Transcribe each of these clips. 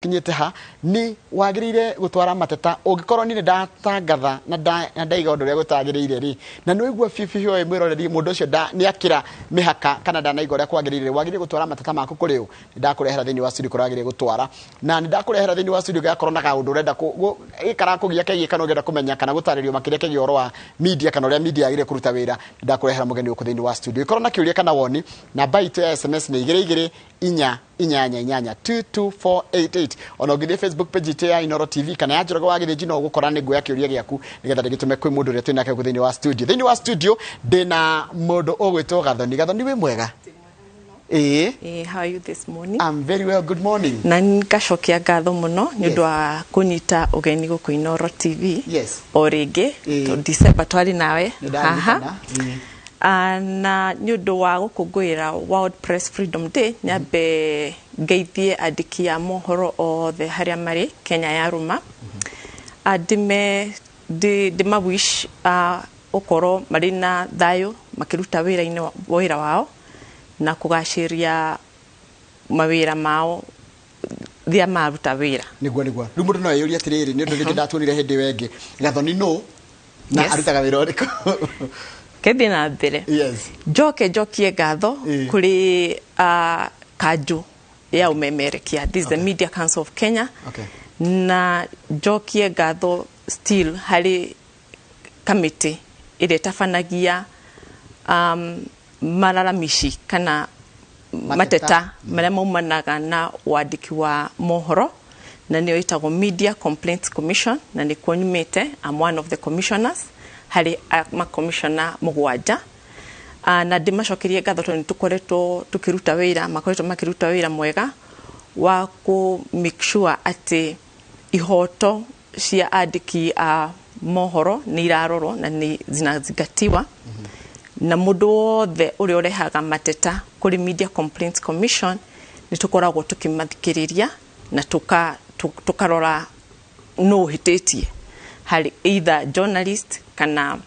tukinyite ha ni wagirire gutwara mateta ungikorwo ni ndatangatha na ndaiga undu ria gutagirire ri na no igua fifi hoye mwiroreri mundu ucio ni akira mihaka kana ndanaigwa uria kwagirire wagirire gutwara mateta maku kuri u ndakurehera thini wa studio kuragirire gutwara na ndakurehera thini wa studio gakorwo na kaundu urenda ikara kugia kegie kana ugenda kumenya kana gutaririo makire kegie oro wa media kana uria media agire kuruta wira ndakurehera mugeni uku thini wa studio ikorwo na kiuria kana woni namba itu ya SMS ni 2288 ona ugithie Facebook page ite ya Inoro TV kana ya Njoroge wa Githĩnji no gukora ni nguya kiuria giaku nigetha ndĩgĩtume kwĩ mũndũ ũrĩa twĩ nake thĩinĩ wa studio. Thĩinĩ wa studio ndĩna mũndũ ũgwĩtwo Gathoni. Gathoni wĩ mwega? How are you this morning? I'm very well, good morning. Na ngacokia ngatho mũno nĩ ũndũ wa kũnyita ũgeni gũkũ Inoro TV. Yes. O rĩngĩ to December twari nawe haha. Na nĩ ũndũ wa gũkũngũĩra World Press Freedom Day nyambe ngeithie andĩki a mohoro othe harĩa marĩ Kenya ya rũma. Ndĩma wish ũkorwo marĩ na thayũ makĩruta wĩra wao na kũgacĩria mawĩra mao thia maruta wĩra. Nĩguo rĩu mũndũ no eyũrie atĩrĩrĩ nĩ ũndũ rĩngĩ ndatuonire hĩndĩ wengĩ Gathoni no na arutaga wĩra ũrĩkũ? Kethi na mbere. Yes. Jokie ngatho kuri kanju ya umemerekia. This is the Media Council of Kenya. Okay. Na jokie ngatho still hari committee ire tafanagia malalamishi kana mateta maria maumanaga na wandiki wa mohoro na nio itagwo Media Complaints Commission na ni kuonyumite I'm one of the commissioners hari commissioner mugwanja na ndimacokerie ngatho tondu tukoretwo tukiruta wira makoretwo makiruta wira mwega wa ku make sure ati ihoto cia andiki a mohoro ni irarorwo na ni zinazingatiwa na mundu wothe uria urehaga mateta kuri Media Complaints Commission ni tukoragwo tukimathikiriria na tukarora no hitetie hari either journalist kana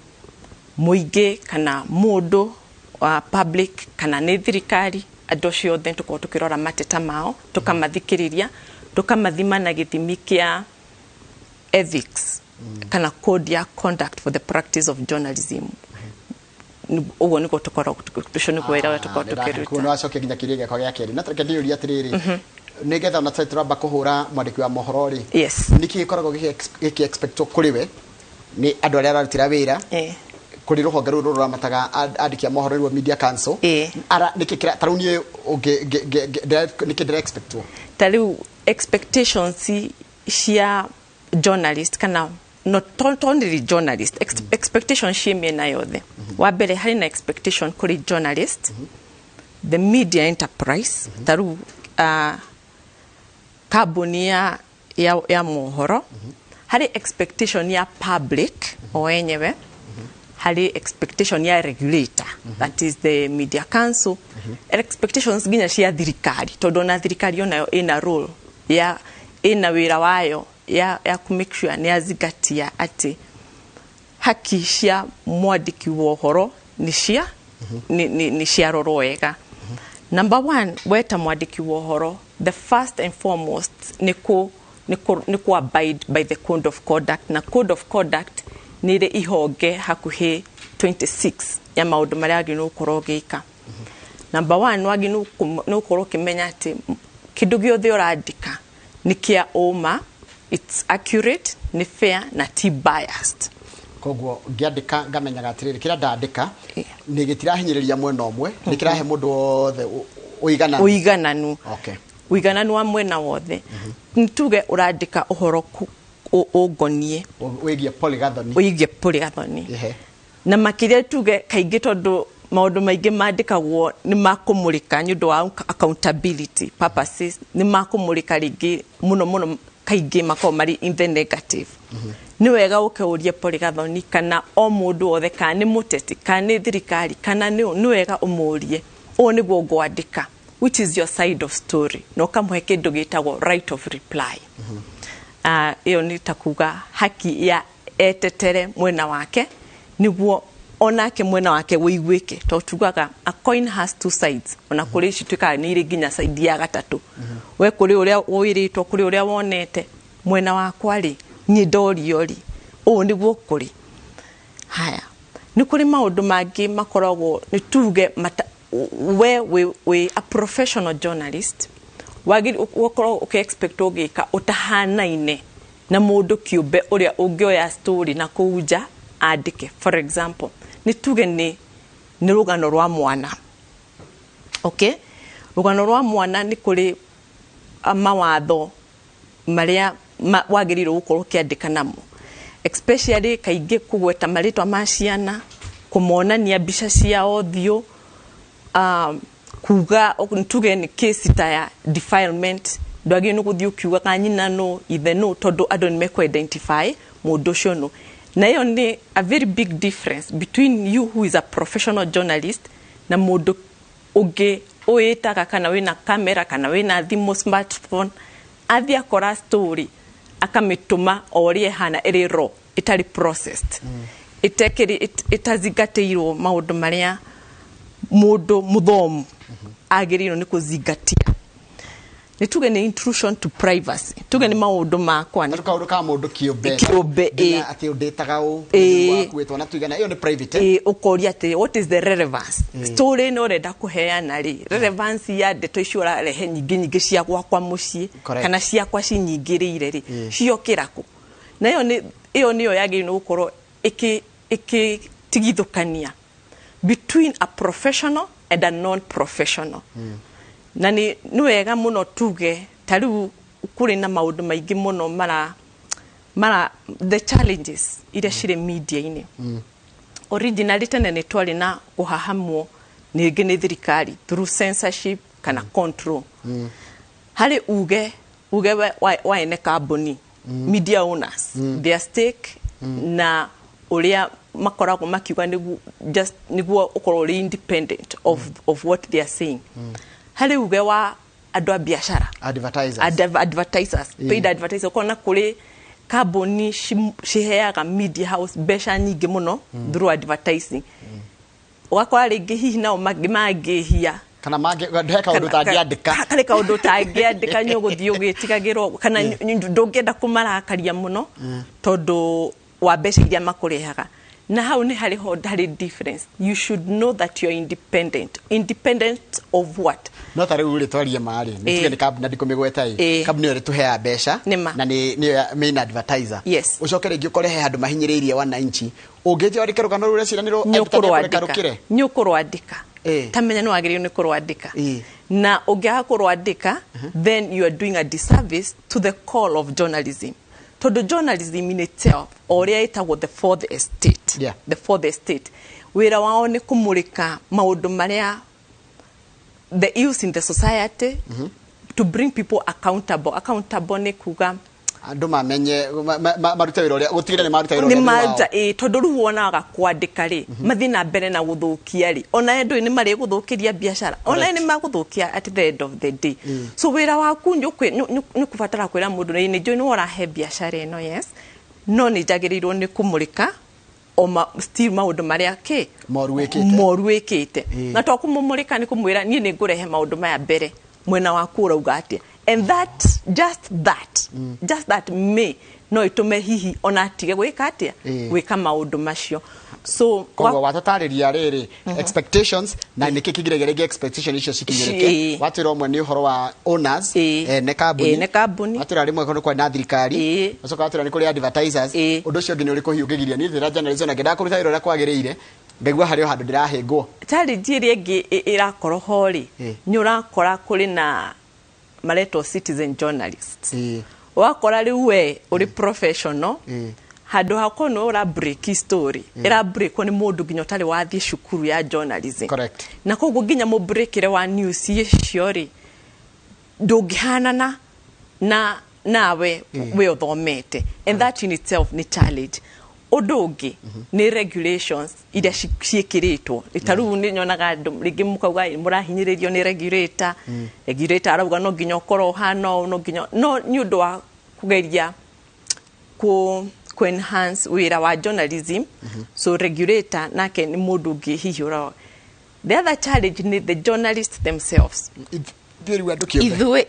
muige kana mundu wa public kana ni thirikari andu ciothe tukorwo tukirora mateta mao tukamathikiriria tukamathima na githimi kia ethics kana code ya conduct for the practice of journalism. Ugo niko tukorwo tushoni kwera wetu kwa tukiruta kuno acoke nginya kiria gĩakwa gĩa kerĩ na tareke ndĩũria atĩrĩrĩ nigetha na turamba kuhura mwandĩki wa mohoro ri yes niki gikoragwo giki expectwo kuri we ni andu aria ararutira wira kuri ruhonge ruru ruramataga andiki a mohoro rwa Media Council ara niki kira taruni niki ndira expectwo tariu expectations cia journalist kana not only journalist expectation shime na yothe wa mbere hari na expectation kuri journalist the media enterprise taru kabuni ya mohoro hari expectation ya public o enyewe hari expectation ya regulator that is the Media Council expectations ginya cia thirikari tondu na thirikari onayo ina role ya ina wira wayo ya ku make sure ni azigatia ati haki cia mwandiki wa uhoro ni cia rorwo wega. Number one, weta mwandiki wa uhoro, the first and foremost ni ku abide by the code of conduct na code of conduct ni ire ihonge hakuhi 26 ya maundu maria aginu ukorwo gika. Number one, waginu ukorwo kimenya ati kindu giothe urandika ni kia uma, it's accurate, ni fair na ti biased. Koguo ngiandika ngamenyaga atiriri kira ndandika ni gitirahinyiriria mwena omwe ni kirahe mundu wothe uigananu. Okay. Uigananu wa mwena wothe. Ntuge urandika uhoro ugonie wigie Polly Gathoni. Na makiria tuge kaingi tondu maundu maingi mandikagwo ni makumurika ni undu wa accountability purposes ni makumurika ringi muno kaingi mako mari in the negative. Ni wega ukeurie Polly Gathoni kana o mundu wothe kana ni muteti kana ni thirikari kana ni wega umurie o niguo ngwandika which is your side of story no kamwe kindu gitagwo right of reply. Iyo ni takuga haki ya etetere mwena wake niguo onake mwena wake wiguike to tugaga a coin has two sides ona kuri cituika ni iri ginya side ya gatatu we kuri uria wiritwo kuri uria wonete mwena wakwa ri ni ndorio ri o niguo kuri haya ni kuri maundu mangi makoragwo ni tuge we a professional journalist wagiri ukorwo ukiexpect ugika utahanaine na mundu kiumbe uria ungioya story na kuuja andike. For example ni tuge ni rugano rwa mwana, okay, rugano rwa mwana ni kuri mawatho maria wagiriro gukorwo kiandika namo, especially kaingi kugweta maritwa ma ciana, kumonania mbica ciao thio, kuga ntuge ni case ta ya defilement ndwagi no guthio kiuga kanyina no ithe no tondu andu ni meko identify mundu cio no. Na hiyo ni a very big difference between you who is a professional journalist na mundu uge oetaga kana wina camera kana wina thimu smartphone athia kora story akamituma orie hana iri raw itari processed itekeri itazigateirwo maundu maria mundu muthomu agiriro ni kuzingatia. Ni tuge ni intrusion to privacy, tuge ni maundu makwa ni kaundu ka mundu kiumbe ati udetaga u wakwetwa na tuigana iyo ni private ukoria ati what is the relevance story no renda kuheana ri relevance ya ndeto icio rehe nyingi cia gwakwa mucii kana ciakwa cinyingirire ri cio kiraku. Na iyo niyo yagirino gukorwo iki tigithukania between a professional and a non-professional. Na ni wega muno tuge tariu kuri na maundu maingi muno mara the challenges ire cire media ini originally tene ni twari na kuhahamwo ni ngene thirikari through censorship kana control hari uge wa ene company media owners their stake na uria makoragwo makiuga niguo ukorwo independent of what they are saying. Hali uge wa andu a biashara advertisers paid advertisers kona kuri company ciheaga media house besha nyingi muno through advertising wakora ringi hihi nao magihia kana ndeka undu tangiandika kale ka undu tangiandika nyuguthio gitigagirwo kana ndungenda kumarakaria muno tondu wa besha iria makurehaga. Na how ni hari difference. You should know that you are independent of what? Not ari uri twarie mari nitige ni company ndikumigweta company uri tuhea besha na ni main advertiser. Yes. Ucokere ngikore he handu mahinyiririe wananchi ungeje wandike rugano ruria ciraniro nyokurwadika nyokurwadika tamenya no agirio ni kurwadika na ungeha kurwadika then you are doing a disservice to the call of journalism. To the journalism in itself oria itagwo the fourth estate. The fourth estate wira wao ni kumurika maundu maria the youth in the society to bring people accountable ni kuga andu mamenye maruta wira uria gutigire ni maruta wira uria ni maruta tondu ru wonaga kwandika ri mathina mbere na guthukia ri ona endu ni mari guthukiria biashara ona ni maguthukia at the end of the day. So wira waku nyukubatara kwira mundu ni jo ni wora he biashara eno yes no ni jagirirwo ni kumurika o still maundu maria ke moru wekite na to kumumurika ni kumwira ni ngurehe maundu maya mbere mwena waku urauga atia. And that just that may no itume hihi ona atige gwika atia gwika maundu macio. So kwa watatariria riri expectations na niki kigiregerege expectation icio cikinyereke watira omwe ni uhoro wa owners ne company watira rimwe kono kwa na thirikari asoka watira ni kuri advertisers undu cio ngini uri kuhiugigiria ni thira journalism na ngenda kuruta iro ria kwagiriire ngegwa hario handu ndirahengwo challenge iri ngi irakorwo hori ni urakora kuri na mareto citizen journalists wakora ri we uri professional hado hakono ora break story era break ni mundu ginyo tale wathie shukuru ya journalism. Correct. Na kogo ginya mo breakire wa news yeciori ndugihana na nawe we othomete and that in itself ni challenge. Odogi ni regulations ida ciekiritwo itaru ni nyonaga andu ringi mukauga murahinyiririo ni regulator arauga no nginya okoro hano no nginya no ni undu wa kugeria ku enhance wira wa journalism. So regulator nake ni mundu ngi hihi ura. The other challenge ni the journalists themselves Thiru andu kiumbe. Ithue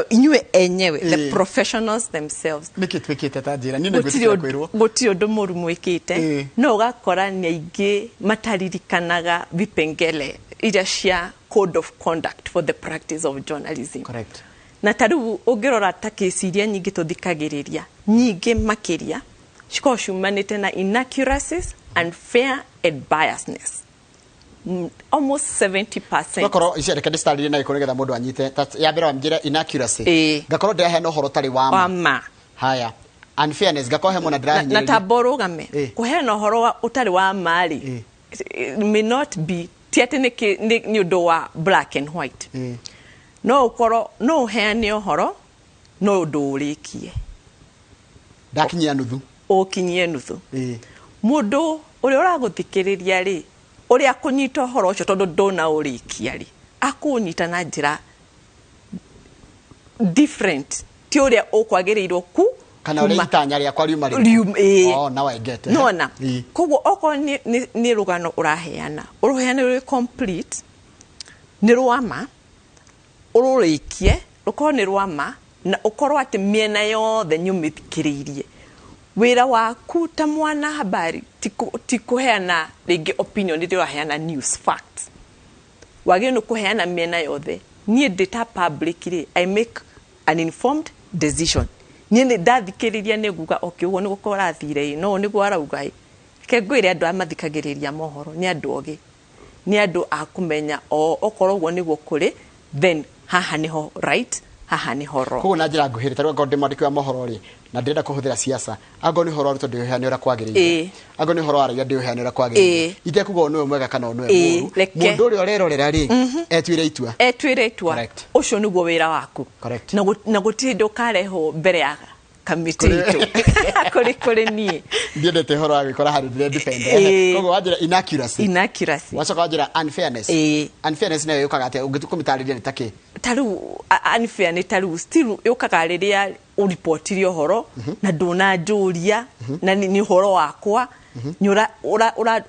inyue enyewe the professionals themselves. Nikitwikite ta njira nini ngutira kwirwo. Guti undu muru mwikite. No ugakora ni aingi mataririkanaga vipengele iria cia code of conduct for the practice of journalism. Correct. Na taru ungirora ta kesi iria nyingi tuthikagiriria nyingi makiria ciko ciumanite na inaccuracies, unfair and biasness. Almost 70%. Gakoro icere kandi starire na ikore getha mundu anyite ya mbere wa mjira inaccuracy. Gakoro ndira hena uhoro tari wa ma. Haya. Unfairness gakoro he mona ndira hinyiriria. Na taboro game. Kuhena uhoro utari wa mali. May not be tiate ni undu wa black and white. No ukoro no heane uhoro no undu urikie. Dakinyia nuthu. Okinyie nuthu. Mundu uri uraguthikiriria ri uri akunyita horo ucio tondu ndona urikia ri akunyita na njira different ti uria ukwagirirwo ku kana uri itanya ria kwa riuma ri now I get it no na koguo oko ni rugano uraheana uri complete ni rwama ururikie ruko ni rwama na ukorwo ati miena yothe nyumithikiririe wira waku ta mwana habari ti kuheana ringi opinion ndi waheana news facts wagire no kuheana miena yothe nie data publicly I make an informed decision nie ni ndathikiriria ni guga okay ugo ni gukora thire no ni gwa rauga ke ngwire andu amathikagiriria mohoro ni andu ogi ni andu akumenya okorwo ugo ni gukuri then haha niho right haha ni horo kugo na njira nguhire tarwa ngode mwandiki wa mohoro ri na ndenda kuhuthira siasa ago ni horo aruto ndio heane ura kwagiriria ago ni horo aragia ndio heane ura kwagiriria ite kugo no mwega kana no muru mundu uri orerorera ri etwire itua ucio niguo wira waku na gutindo kareho mbere ya kamiti itu kuri nie ndiendete horo agikora hari depend kugo wajira inaccuracy wacoka wajira unfairness nayo yukaga ate ungitukumitariria nitaki taru unfair ni taru still yukaga riria uriportirio horo na ndona njuria na ni horo wakwa nyura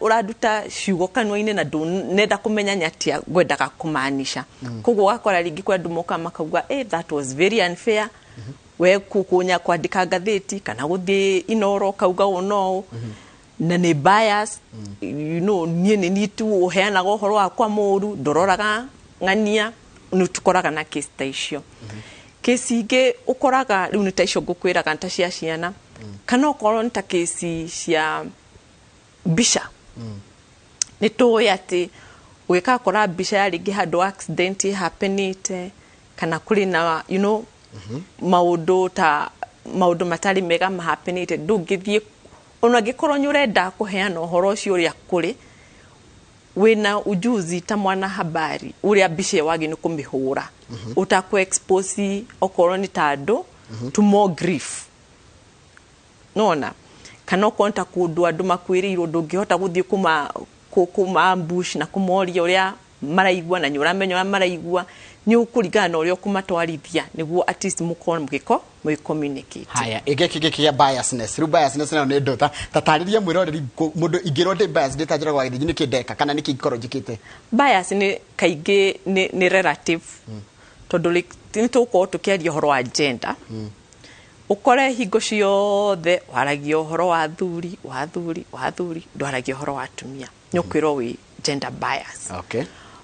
uraduta ciugo kanwa-ini na nenda kumenya nyatia gwendaga kumanisha koguo wakora ringi kwa ndumoka makauga that was very unfair we kukunya kwandika gatheti kana guthi inoro kauga uno na ni bias you know ni tu uheana gohoro wakwa muru ndororaga ngania nutukoraga na case ta icio case inge ukoraga riu ni ta icio ngukwiraga nta cia ciana kana ukorwo nta case cia bisha ni tuwe ati weka kora bisha ya ringi handu accident happenite kana kuri na you know maudu matari mega mahappenite ndungithie onagikorwo nyurenda kuheana uhoro ucio uria kuri wina ujuzi ta mwana habari uria bishe wagi ni kumihura utaku expose okorwo ni tando to more grief nona kana konta kundu andu makwirirwo ndungihota guthie kuma ambush na kumoria uria maraigwa na nyuramenya maraigwa ni ukurigana uria kumatwarithia niguo at least mukoro mugiko mu communicate haya igeki ya biasness na ne ndota tatariria mwiroreri mundu ingirode bias nditajira gwa githini kindeka kana niki ikoro jikite bias ni kaige ni relative tondu ni tuko tukiaria horo wa gender ukore hingo ciothe waragia horo wa thuri ndwaragia horo wa atumia nyokwiro wi gender bias okay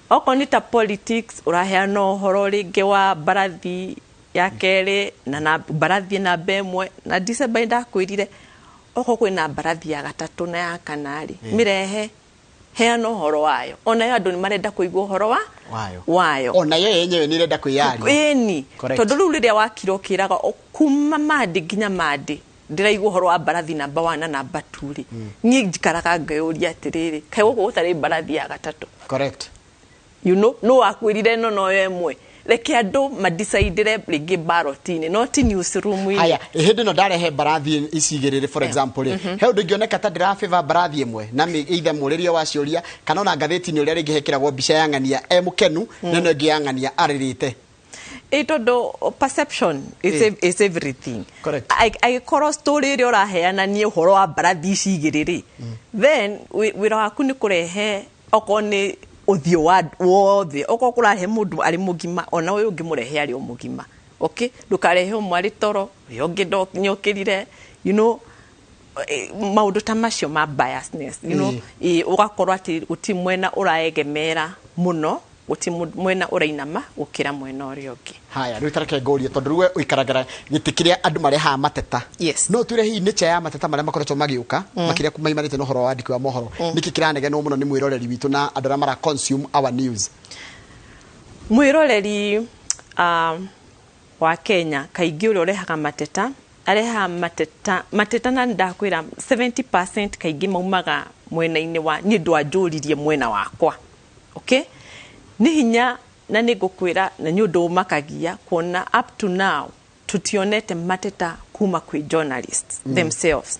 oko ni ta politics uraheana horo ringi wa barathi ya kere na barathi na bemwe na December ndakwirire oko kwina barathi ya gatatu na ya kanari mirehe heana horo wayo ona andu ni marenda kuigwa horo wayo ona yo yenyewe ni renda kuyaria ni tondu riu riria wakirokiraga kuma madi ginya madi ndiraigwa horo wa barathi namba 1 na namba 2 ri ni njikaraga ngayuria atiriri kai guko gutari barathi ya gatatu correct you know no akwirire no yemwe reke andu madecide ringi barotini not newsroom haya hindi no ndarehe barathi icigirire for example he undu ngioneka ta ndira favor barathi imwe na either muririo wa ciuria kana ona gatheti ni uria ringi hekiragwo mbica ya ngania mukenu na no ngi ya ngania aririte itodo perception is everything correct I call story ri uraheana ni uhoro wa barathi icigirire then wira waku ni kurehe okoni uthio wothe oko kurahe mundu ari mugima ona uyu ngimurehe ari mugima okay ndukarehe umwe toro uyu ngindo nyokirire you know maundu ta macio ma biasness you know ugakorwo ati uti mwena uraegemera muno uti mwena urainama ukira mwena uri ungi haya rä tareke ngorie tondå rä we ikaragara gä tä kä rä a andå marehaga mateta no twä re hihi nä ya mateta marä a makoretwo magä å ka makä rä a maimanä te na å horo wa andĩki wa mohoro nä kä kä ranegenwo må no nä mwä roreri witå na andå arä a mara consume our news mwä roreri wa Kenya kaingä å rä a å rehaga mateta areha mateta na ndakwira 70% kaingĩ maumaga mwena-inĩ wa nĩ ndwanjũririe mwena wakwa okay nĩ hinya na nĩ ngũkwĩra na nĩ ũndũ ũmakagia kuona up to now tutionete mateta kuma kwĩ journalists themselves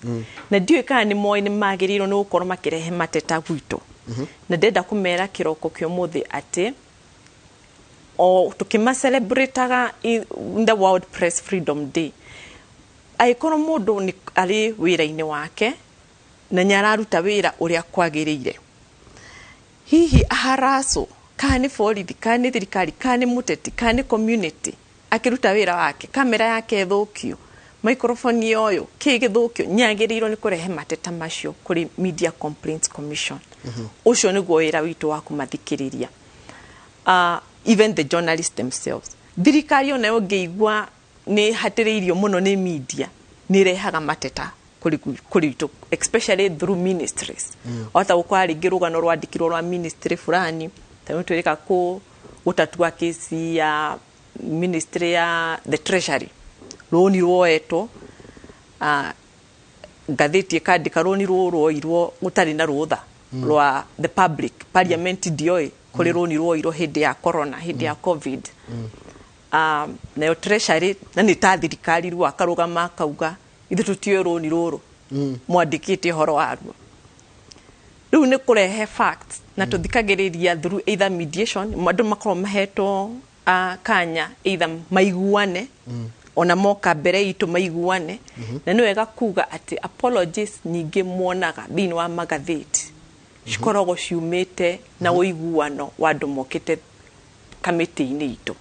na ndiũĩ kana nĩ moĩ nĩ magĩrĩirwo nĩ gũkorwo makĩrehe mateta gwitũ na ndenda kũmera kĩroko kĩa ũmũthĩ atĩ o tũkĩma-celebrataga in the World Press Freedom Day aikoro mundu ni ari wira-ini wake na nyararuta wira uria kwagiriire hihi aharaso kani borithi kani thirikari kani muteti kani community akiruta wira wake kamera yake thukio microphone yoyo kigithukio nyagiriirwo ni kurehe mateta macio kuri Media Complaints Commission ucio niguo wira witu wa kumathikiriria even the journalists themselves thirikari ona ngeigwa ni hatiriirio muno ni media ni rehaga mateta kuri especially through ministries ota ukwari ngirugano rwandikirwo rwa ministry fulani tayo twirika ku utatua kesi ya ministry ya the treasury roni roeto gatheti ikandika roni roirwo utari na rutha rwa the public parliament dioi kuri roni roirwo hindi ya corona hindi ya covid na treasury na ni ta thirikari rwa karugama akauga ithu tutio roni ruru mwandikite horo waruo riu ni kurehe facts na tuthikagiriria through either mediation mandu makorwo mahetwo kanya either maiguane ona moka mbere itu maiguane na ni wega kuga ati apologies nyingi muonaga thini wa magatheti cikoragwo ciumite na uiguano wa andu mokite kamiti-ini itu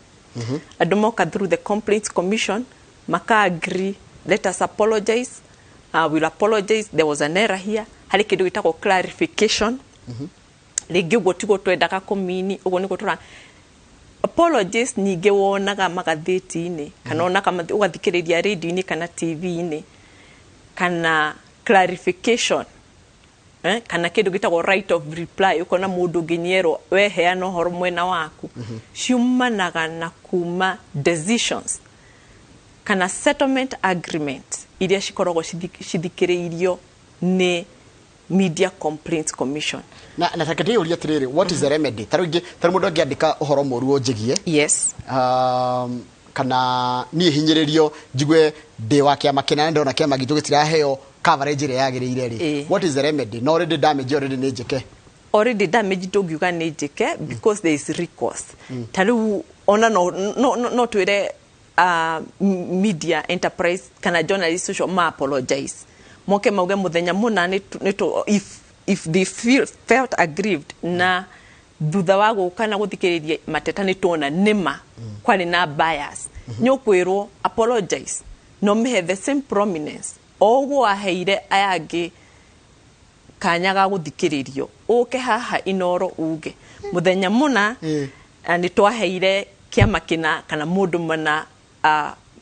andu moka through the Complaints Commission maka agree let us apologize we'll apologize there was an error here hari kindu gitagwo clarification rĩngĩ ũguo tiguo twendaga kũmini ũguo nĩguo tũra apologies nyingĩ wonaga magatheti-inĩ kana onaga ũgathikĩrĩria radio-inĩ kana TV-inĩ kana clarification kana kindu gitagwo right of reply ukona mundu nginyero weheana ũhoro mwena waku ciumanaga na kuma decisions kana settlement agreement iria cikoragwo cithikĩrĩirio ni Media Complaints Commission na takati uria tiriri what is the remedy tarugi mundu angiandika uhoro moru onjigie yes kana nie hinyiririo njigwe ndi wa kiama kinene ndona kiama gitu gitiraheo coverage ire yagiriire ri what is the remedy no already damage already ni njike already damage togiuga ni njike because there is recourse taru ona no twire media enterprise kana journalist social ma apologize moke mauge muthenya muna ni if they felt aggrieved na thutha wa guka na guthikiriria mateta ni tuona nima kwani na bias nyokwirwo apologize no mehe the same prominence oguo aheire ayangi kanyaga guthikiririo uke haha inoro uge muthenya muna ni twaheire kiama kina kana mundu mana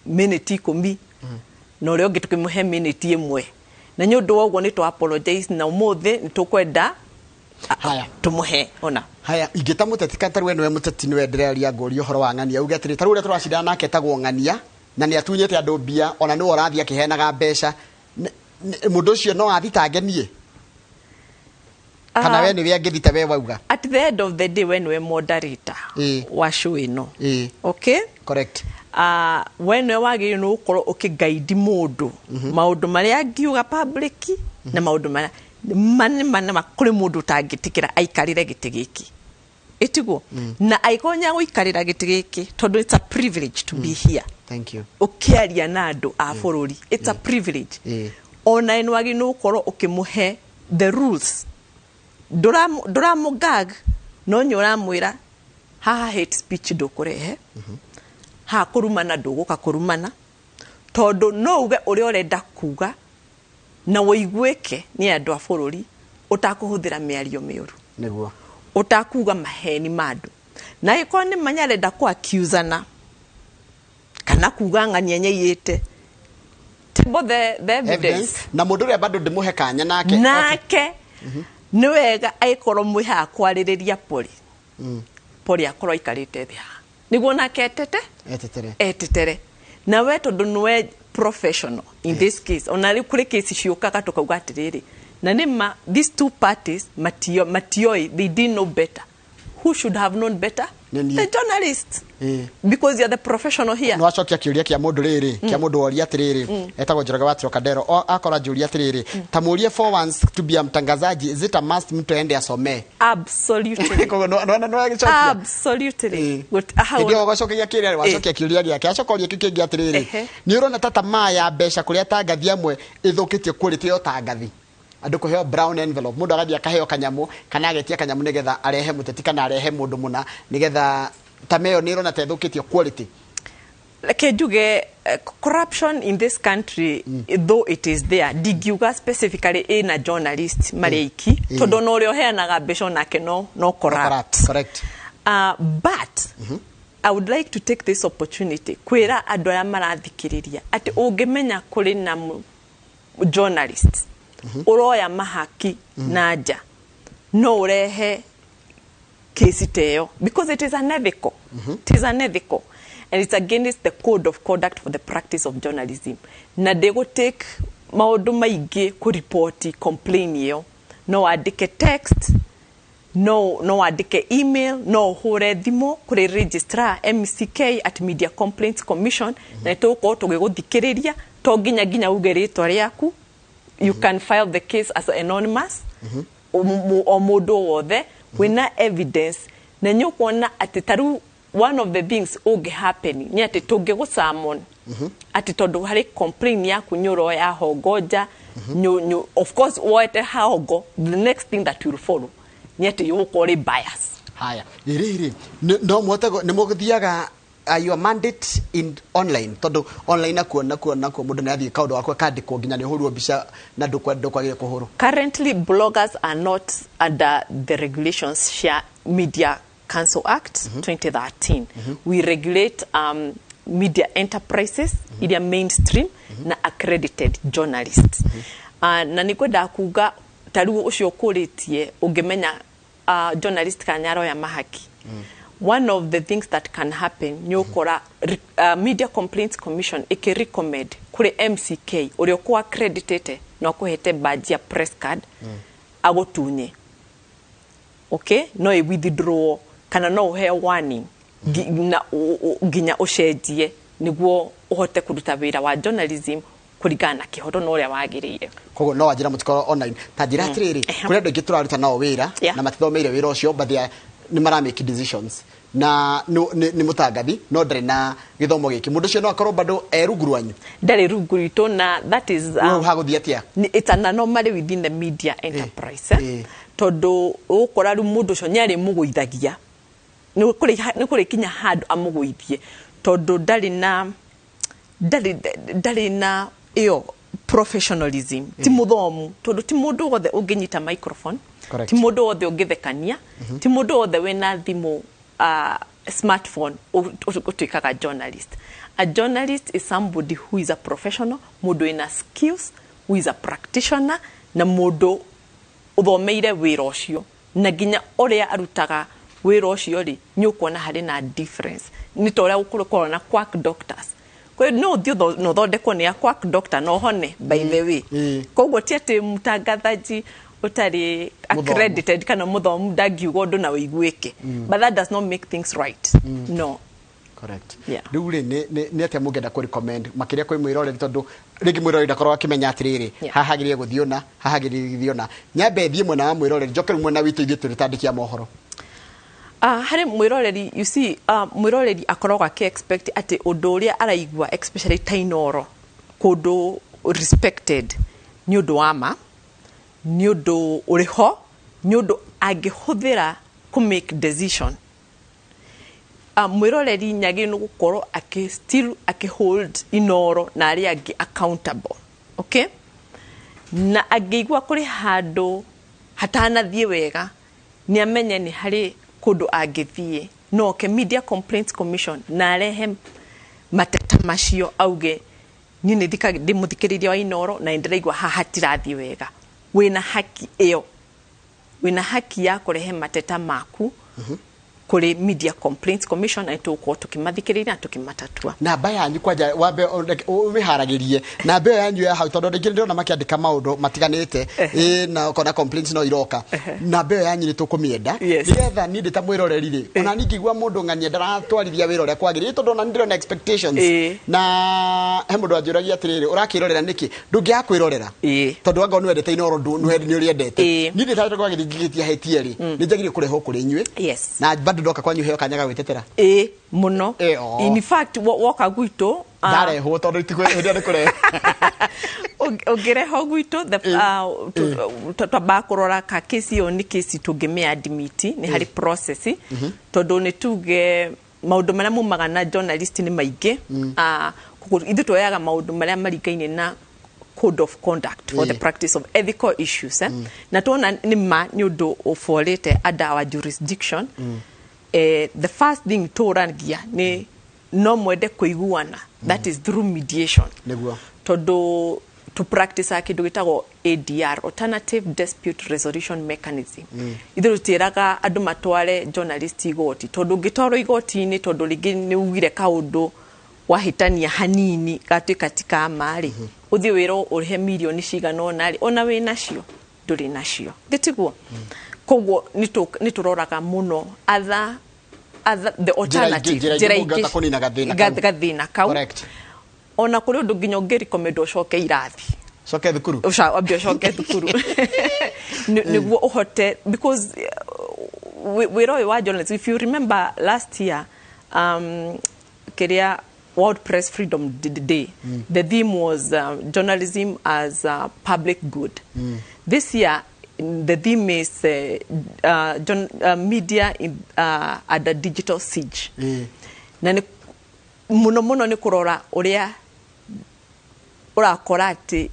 minute 10 no rio ngitukimuhe minute imwe na nyundu woguo ni to apologize na umuthi ni tukwenda haya tumuhe ona haya ingita muteti kantaru we muteti ni wendereria ngori uhoro wa ngania uge atiri taru ria turacindana nake tagwo ngania na ni atunyete andu mbia ona ni orathia kihenaga mbeca mundu ucio no athitangenie kana we ni we angithita we wauga at the end of the day when we moderator wa show ino okay correct when we wagiri no ukoro ukiguide mundu maundu maria angiuga public na maundu maria manne makuri mundu tangitikira aikarire giti giki itigo na aikonya guikarira giti giki tondu it's a privilege to be here thank you ukiaria na andu a bururi it's a privilege ona enwagi no ukoro ukimuhe the rules dora mugag no nyora mwira haha hate speech ndukurehe ha kurumana nduguka kurumana tondu no uge uri orenda kuga na woigweke ni andu a bururi utakuhuthira miario miuru niguo utakuga maheni mandu na iko ni manyarenda ku accusana kana kuga ng'ania yite tibo the evidence na mundu ria bado ndimuhe kanya nake ni wega aikoro mwiha kwaririria Polly akoro ikarite thia niguo nake etetere na we tondu nwe professional in this case onali kuri case ciukaga tukauga atiriri na nima these two parties matioi they didn't know better. Who should have known better? The journalist. Because you're the professional here. No acokia kiuria kia mundu riri kia mundu oria atiriri etagwo Njoroge wa Trocadero akora juria atiriri tamurie for once to be a mtangazaji is it a must mtu ende asome? Absolutely. Absolutely. Ndio wacokia kiuria wacokia kiuria giake acokoria kingi atiriri ni urona tata maya besha kuria tangathi amwe ithukitie quality yo tangathi andu kuheo brown envelope mundu agathia kaheo kanyamu kana agetia kanyamu nigetha arehe muteti kana arehe mundu muna nigetha tameo niro na tethukitie quality like juge corruption in this country though it is there digiuga specifically in a journalist mareiki tondu no rio heanaga besho nake no correct but I would like to take this opportunity kwira andu aya marathikiriria ati ungimenya kuri na journalists uroya mahaki naja no urehe case teo because it is unethical. It is unethical and it's against the code of conduct for the practice of journalism. Na they go take maundu maingi ku report complain yo no andike text no andike email no hore thimo kuri registrar MCK at Media Complaints Commission na tuko tugiguthikiriria to ginya uge ritwa riaku. You can file the case as anonymous or mundu wothe wina evidence na nyukuona ati taru one of the things oge happen ni ati tungegu summon ati tondu hari complain yaku nyuro ya hogoja of course what haogo the next thing that will follow ni ati yukore bias haya riri no motego ni muguthiaga your mandate in online tondu online akuona mundu ni athie kaundu wakwa kandiko nginya ni hurwo bica na ndukwagire kuhuru. Currently bloggers are not under the regulations Share Media Council Act 2013. We regulate media enterprises iria mainstream na accredited journalists. Na nikwenda kuga taru ucio kuritie ungemenya journalist kanyaro ya mahaki. One of the things that can happen nyukora Media Complaints Commission recommend kuri MCK urio kwa accredited na kuhete badge ya press card agotunye okay no e withdraw kana no he warning na ginya ucenjie niguo uhote kuruta wira wa journalism kurigana Kĩhooto no uria wagirire kogo no ajira mutiko online ta jira atiriri kuri andu gituraruta no wira na matithomeire wira ucio bathia ni mara make decisions na ni mutangathi no ndari na githomo giki mundu cio no akorwo bado erugurwanyu ndari rugurito na that is haguthia tia it's an anomaly within the media enterprise tondu ukora ru mundu cio nyari muguithagia ni kuri kinya handu amuguithie tondu ndari na iyo professionalism ti muthomu tondu ti mundu wothe unginyita microphone ti mundu wothe ungithekania ti mundu wothe wena thimu smartphone utuikaga journalist. A journalist is somebody who is a professional, mundu ina skills, who is a practitioner na mundu uthomeire wira ucio na ginya uria arutaga wira ucio ri nyukuona hari na difference ni toria ukurukora na quack doctors kwa no dio no thondeko ni quack doctor no hone by the way koguo tiete mutangathaji utari accredited kana muthomu ndagiugo ndu na wiguike but that does not make things right no correct riu ni atia mungenda ku recommend makiria kwi mwiroreri tondu ringi mwiroreri ndakorwo akimenya atiriri hahagirie guthiona hahagirie guthiona nyambe thie mwena wa mwiroreri njokeru mwena witu ithie turitandikia mohoro hari mwiroreri you see mwiroreri akorogwa ki expect ati undu uria araigwa especially tainoro kundu respected ni undu wama ni undu uriho ni undu angihuthira ku make decision mwiroreri nyagi no gukorwo still hold inoro na ari agi accountable okay na agigwa kuri hando hatana thie wega ni amenye ni hari kundu agithie no ke Media Complaints Commission na rehe mateta macio auge ni thika ndimuthikiriria wa inoro na ndiraigwa hatirathie wega wina haki iyo wina haki ya kurehe mateta maku kuri Media Complaints Commission na tukimathikiriria na tukimatatua na baya yanyu kwaja wambe umiharagirie na baya yanyu ya hau tondu ringi ndirona makiandika maundu matiganite na kona complaints no iroka na baya yanyu ni tukumienda nigetha ni ndita mwiroreri ri ona ningigwa mundu ng'ania ndaratwarithia wira uria kwagiri tondu ona ndirona expectations na he mundu anjuragia atiriri urakirorera niki ndungia kwirorera tondu anga ni wendete inoro ni uriendete ni ndita kwagiri ngigitia hetie ri ni njagire kureho kuri inywe na ndoka kwanyu heo kanyaga gwitetera muno in fact woka gwito dare ho tondu itikwe ndio kure ogereho gwito the tabakurora ka kesi yo ni kesi tugimea admit ni hari process tondu ni tuge maundu maria mumaga na journalist ni maige ithu twayaga maundu maria marigaine na code of conduct for the practice of ethical issues na tuona ni undu ufolete under our jurisdiction the first thing to rangia ni no mwende kuiguana that is through mediation neguo todo to practice akidu gitago ADR alternative dispute resolution mechanism ithu tiraga andu matware journalist igoti todo gitoro igoti ni todo ligi ni ugire kaundu wahitania hanini katika amari uthi wiro urihe milioni cigana nari ona we nacio nduri nacio gitiguo koguo nituroraga muno other the alternative jira kunina gathina kau correct ona kuri undu nginya ngiri komedo shoke irathi shoke thukuru obio shoke thukuru niguo uhote because wiro wa journalism if you remember last year keria World Press Freedom Day. The theme was journalism as a public good. This year, the theme is media at a digital siege. Na muno ni kurora uria urakora ati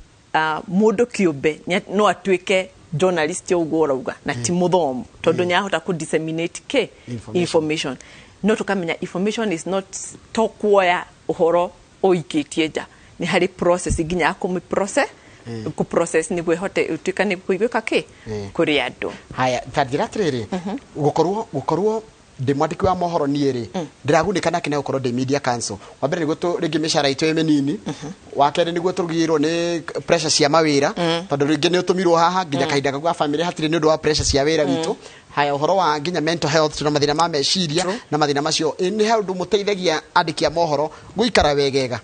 mundu kiumbe no atuike journalist uguo urauga na ti muthomu tondu nyahota ku disseminate information. No tukamenya information is not tokuoya uhoro oikitie ja ni hari process ginya ku process ku process ni gwehote utuika ni kuigwika kuri andu haya tathira atiriri gukorwo ndi mwandiki wa mohoro ni ri ndiragunika na kine gukorwo ndi media council wa mbere niguo ringi mishara itu emenini wa kere niguo turugirwo ni pressure cia mawira tondu ringi ni utumirwo haha nginya kahinda gwa family hatire ni undu wa pressure cia wira witu haya uhoro wa nginya mental health tuna mathina ma meciria na mathina macio ni ha undu muteithagia andiki a mohoro guikara wegega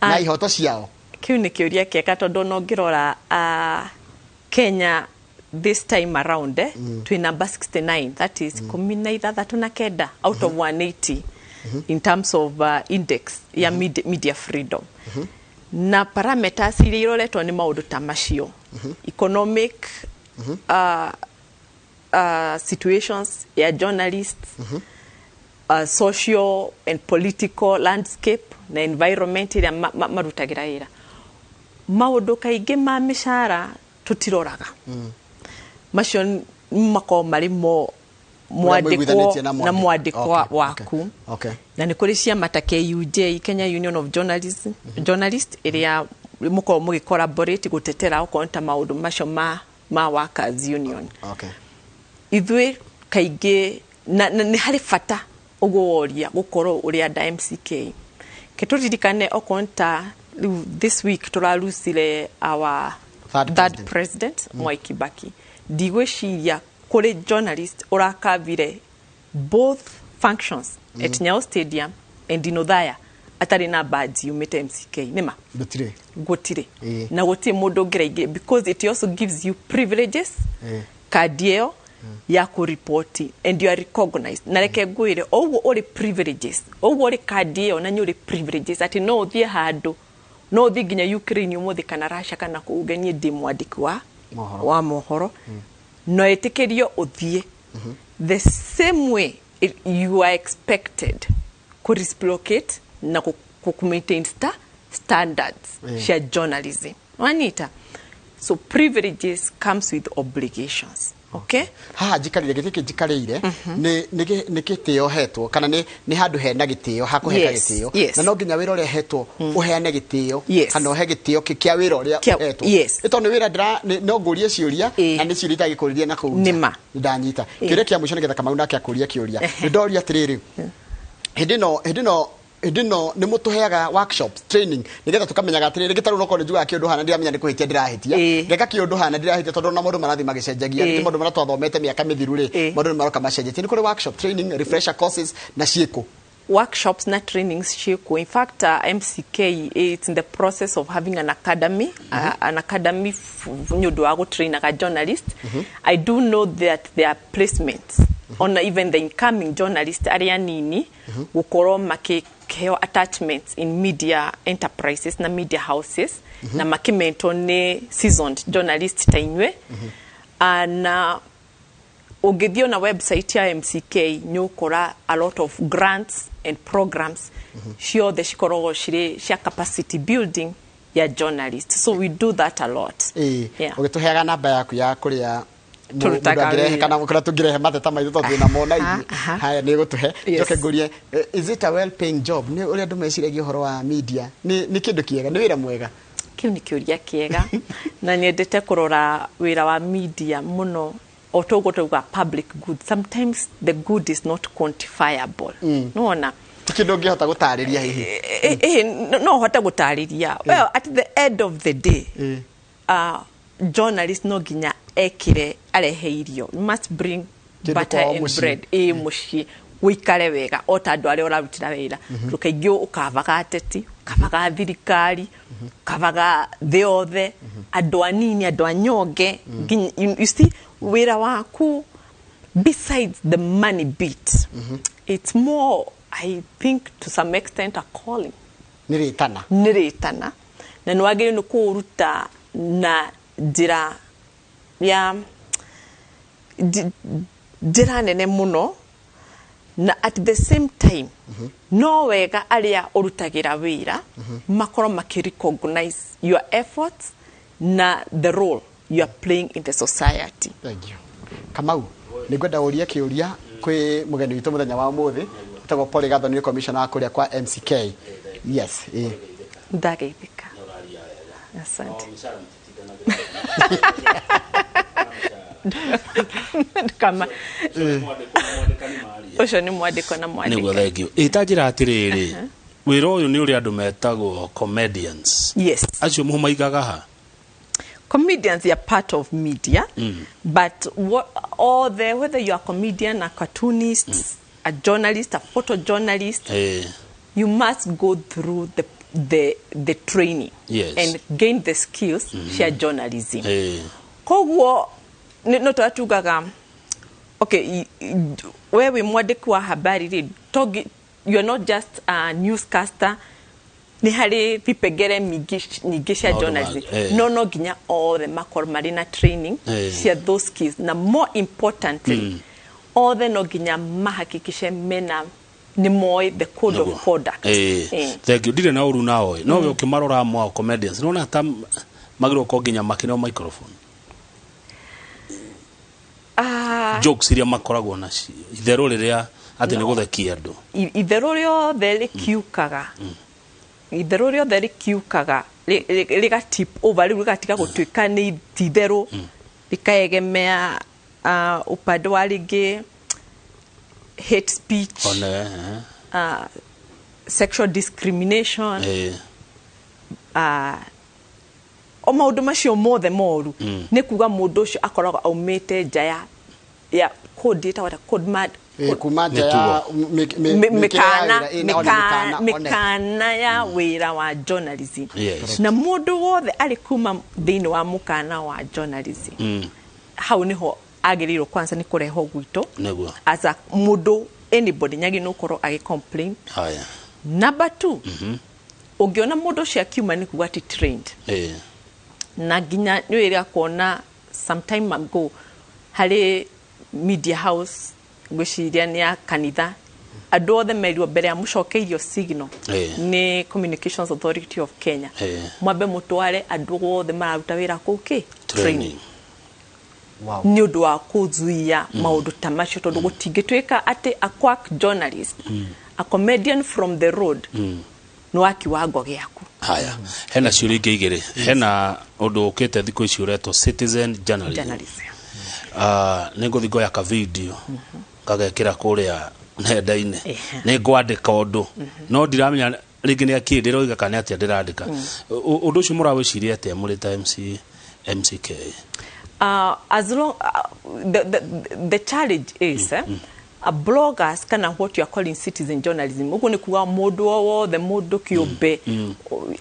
na ihoto ciao kiu ni kiuria kieka tondu no ngirora Kenya this time around to number 69 that is na kenda out of 180 in terms of index ya media freedom na parameters iriroletwo ni maundu ta macio economic situations ya journalists social and political landscape na environment ya marutagira ira maundu kaingi ma mishara tutiroraga macio mako marimo mwandiko na mwandiko waku na ni kuri cia matake UJ Kenya Union of Journalists area muko mugi collaborate gutetera ukonta maundu macio ma workers union ithwe kaige na ni hari fata ugoria gukoro uri ada MCK keturirikane okonta this week turalusile our third president Mwai Kibaki digweshiria kuri journalist urakavire both functions at Nyayo Stadium and Inodhaya atari na badge umete MCK nima gutire na guti mundu ngereige because it also gives you privileges kadio ya ku report and you are recognized na reke gwire owo ori privileges owo ori kadio na nyuri privileges ati no thie hadu no thiginya Ukraine umuthi kana Russia kana kuugenie ndi mwandiki wa mohoro no etikirio uthie the same way you are expected to reciprocate na ku maintain standards cia journalism. Wanita. So privileges comes with obligations. Okay? Jikarire gitike jikarire ni gitio hetwo kana ni handu hena gitio hakuheka gitio na no nginya wira uri hetwo uheane gitio kana uhe gitio kia wira uri hetwo ito ni wira ndira no ngurie ciuria na ni ciuria itagikuririe na kuu ndanyita kire kia mwisho nigetha Kamau nake akuria kiuria ndoria atiriri Hidino ni mutuheaga workshops training nigetha tukamenyaga atiriri gitaru no kone juga kiundu hana ndiramenya ni kuhitia ndirahitia ngeka kiundu hana ndirahitia tondu na mundu marathi magicenjagia ni mundu maratwathomete miaka mithiru ri mundu maroka macenjetie ni kuri workshop training refresher courses na cieko workshops na trainings cieko. In fact MCK it's in the process of having an academy nyundo wa go train a journalist. I do know that there are placements on even the incoming journalist area nini gukoro makekeo attachments in media enterprises na media houses na makimento ne seasoned journalist tainwe na ugithio na website ya MCK nyukora a lot of grants and programs sure the shikorogo shire cia capacity building ya journalists, so we do that a lot. Ugituheaga namba yaku ya kuria turutagirehe kana mukura tugirehe mateta maitho tondu na mona ithi haya ni gutuhe joke ngurie is it a well paying job ni uri andu meciragia horo wa media ni kindu kiega ni wira mwega kiu ni kiuria kiega na niendete kurora wira wa media muno otogotoga public good. Sometimes the good is not quantifiable. No kindo ngihota gutariria hihi no hota gutariria. Well, at the end of the day journalist no ginya ekire areheirio. You must bring butter and bread mushi wikare wega otandu ari orarutira wira rukaigio ukavaga ateti ukavaga thirikari ukavaga theothe andu anini andu anyonge you see wira waku besides the money bit it's more I think to some extent a calling niritana na nwagire no kuruta na njira ya njira nene muno na at the same time no wega aria urutagira wira makoro makirecognize your efforts na the role you are playing in the society. Thank you. Kamau nigwenda uria kiuria kwi mugeni witu muthenya wa muthi tago Polly Gathoni commissioner akuria kwa MCK. Yes ndageithika asante kama osho ni mwandiko na mwandiko niguo thengio itajira atiriri wira uyu ni uri andu metagwo comedians. Yes, acio muhumaigaga ha comedians are part of media but whether you are a comedian, a cartoonist, a journalist, a photojournalist, you must go through the training and gain the skills share journalism. Kogwo no twatugaga okay wewe mwandiki wa habari you are not just a newscaster ni hari vipegere nyingi cia journalism no ginya all the makor marina training share those skills na more importantly all the no ginya mahakikishe mena ni moi the code of conduct. Thank you. Dire na uru nao no we ukimarora mwa comedians no na ta magiro ko ginya makino microphone jokes iria makoragwo na itherũ riria ati ni guthekia andu itherũ ryo theri kiukaga itherũ ryo theri kiukaga riga tip over rigatiga gutwika ni itherũ rikaegemea upande wa ringi hate speech sexual discrimination o maundu macio mothe moru ni kuga mundu ucio akoragwo aumite nja ya code eta wata code mad kumaja ya mekana ya wira wa journalism. Na mundu wothe ari kuma thini wa mukana wa journalism hau niho agiriro kwanza ni kureho gwito as a mundu anybody nyagi no koro agi complain. Number 2 ungiona mundu cia kiuma ni kuga ti trained na ginya nyo iria kuona some time ago hari media house gwiciria ni ya kanitha andu othe merio mbere ya mucokeirio signal ni Communications Authority of Kenya mwambe mutware andu othe mararuta wira kuki training wow ni undu wa kuzuia maundu ta macio tondu gutingitwika ati a quack journalist a comedian from the road no akiwango giaku haya hena ciuri igire hena undu ukite thiku ici ureto citizen journalism ninguthi ya ka video kagekira kuria nenda-ini ni ngwandika undu no ndiramenya ringi ni akindira kana atia ndirandika undu ucio murawiciria atia muri ta MCK as long the challenge is bloggers kana what you are calling citizen journalism ugo ni kuwa mundu wothe mundu kiumbe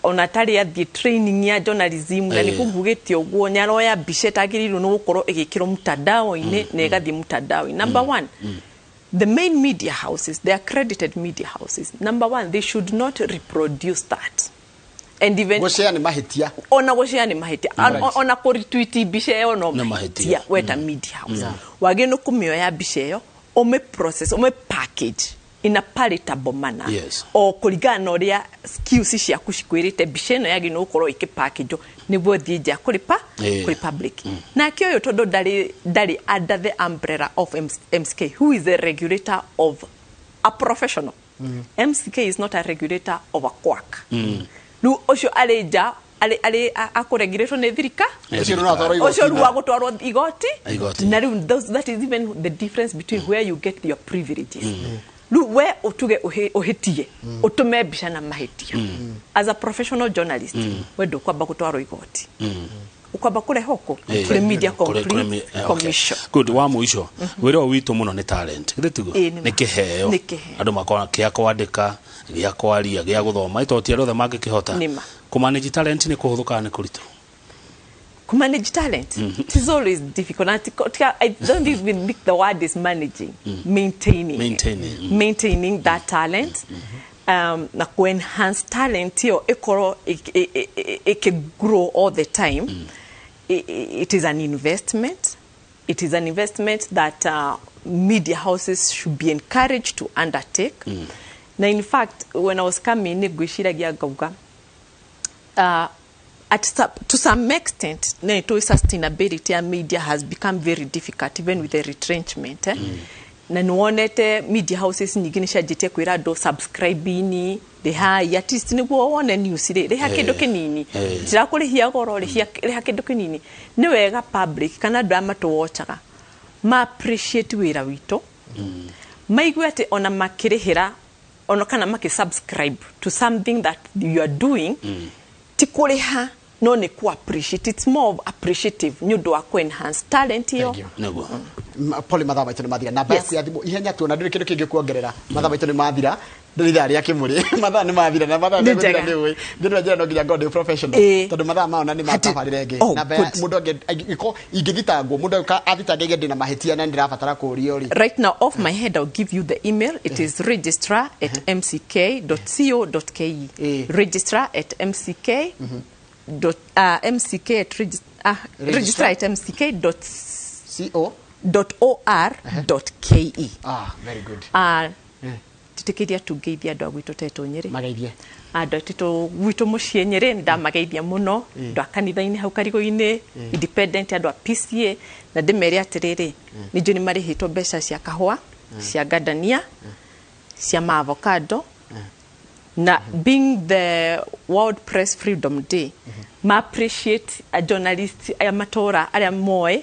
onatari athie training ya journalism na ni kugugite uguo nyaroya bice tagiriru no gukorwo igikiro mutandao-ini na igathie mutandao-ini. Number one, the main media houses, the accredited media houses, number one, they should not reproduce that. And even goshea ni mahitia ona goshea ni mahitia ona ko retweet bice yo no mahitia weta media house wage no kumioya bice yo ome process ome package in a palatable manner o kuligana uria skills ciaku cikwirite bice no yagi no ukorwo ikipackage niguo thieja kuri public na kioyo todo dari under the umbrella of MCK, who is a regulator of a professional. MCK is not a regulator of a quack. Nu ocio aleja ale akoregulator ne thirika ocio ruwa gutwarwo igoti na that is even the difference between where you get your privileges. Lu we utuge ohitie utume bica na mahitia as a professional journalist we do kwamba gutwarwo igoti ukwamba kure hoko kure media commission good wa muico wiro witu muno ni talent githitugo ni kiheo andu makona kia kwandika gia kwaria gia guthoma itotia rothe mangikihota kumanage talent ni kuhuthuka ni kuritu manage talent. It is always difficult. I don't even think the word is managing. Maintaining that talent. Na enhance talent yo ekoro it can grow all the time. It is an investment. It is an investment that media houses should be encouraged to undertake. Now, in fact, when I was coming, to some extent, sustainability of media has become very difficult, even with the retrenchment. Na nuonete media houses nyingine shajitia kwira do subscribe they high at least ni wone news they hakindo kinini tira kuri hia goro ri hakindo kinini ni wega public kana drama to watchaga ma appreciate wira wito maigwe ati ona makirihira ona kana subscribe to something that you are doing tikuriha no ne ku appreciate, it's more of appreciative nyundo wa enhance talent yo nego Polly mathaba itu ni mathira na back ya thimu ihenya tu na ndiri kindu kingi kuongerera mathaba itu ni mathira ndiri thari ya kimuri mathaa ni mathira na mathaa ni ndiri ndiri njira no nginya god professional tondu mathaa maona ni matabarire ngi na mundu iko ingithitangwo mundu ka athitanga ige ndina mahitia na ndirabatara kuria uri right now off my head I'll give you the email. It is registrar@mck.co.ke registrar@mck registrar@mck.co.ke very good titikiria tungeithia andu agwitu teto nyiri mageithie andu teto gwitu mucie nyiri ndamageithia muno ndu akanitha-ini hau karigo-ini independent andu a PCA na ndimere atiriri ni njuni marihitwo mbeca cia kahua cia gadania cia avocado na being the World Press Freedom Day ma appreciate a journalist aya matora aria moe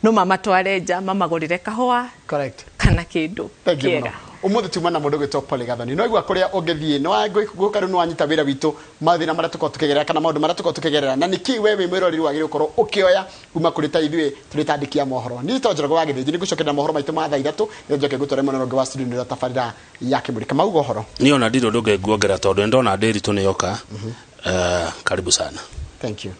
no mamatwareja mamagorire kahua correct kana kindu kiega umuthi tuma na mundu gwitwo Polly Gathoni no igwa kuria ungithie no gukaru no anyita wira witu mathina maria tuko tukigerera kana maundu maria tuko tukigerera na niki wewe mwirori wagire ukorwo ukioya kuma kuri ta ithuĩ turi ta andĩki a mohoro ni to njorogo wa githĩnji ni gucokera mohoro maitu ma thaa 3 ni njoke gutwara monoro wa studio ni tabarira ya kimuri kama ugo horo ni ona ndiro ndunge nguongera tondu ndona ndĩri tu nĩyoka karibu sana. Thank you.